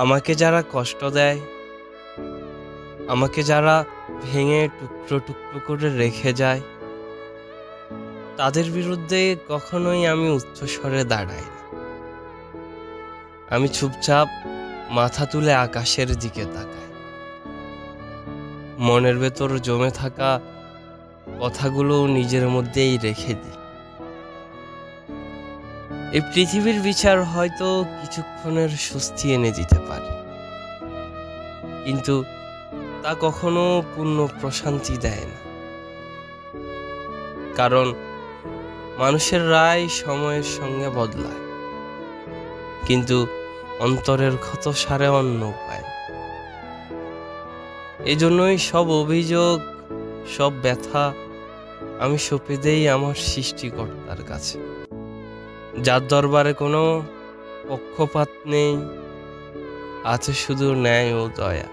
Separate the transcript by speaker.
Speaker 1: আমাকে যারা কষ্ট দেয়, আমাকে যারা ভেঙে টুকরো টুকরো করে রেখে যায়, তাদের বিরুদ্ধে কখনোই আমি উচ্চস্বরে দাঁড়াই না। আমি চুপচাপ মাথা তুলে আকাশের দিকে তাকাই। মনের ভেতর জমে থাকা কথাগুলো নিজের মধ্যেই রেখে দিই। এই পৃথিবীর বিচার হয়তো কিছুক্ষণের স্বস্তি এনে দিতে পারে, কিন্তু তা কখনো পূর্ণ প্রশান্তি দেয় না। কারণ মানুষের রায় সময়ের সঙ্গে বদলায়, কিন্তু অন্তরের ক্ষত সারে অন্য উপায়। এই জন্যই সব অভিযোগ, সব ব্যথা আমি সঁপে দেই আমার সৃষ্টিকর্তার কাছে, যার দরবারে কোনো পক্ষপাত নেই, আছে শুধু ন্যায় ও দয়া।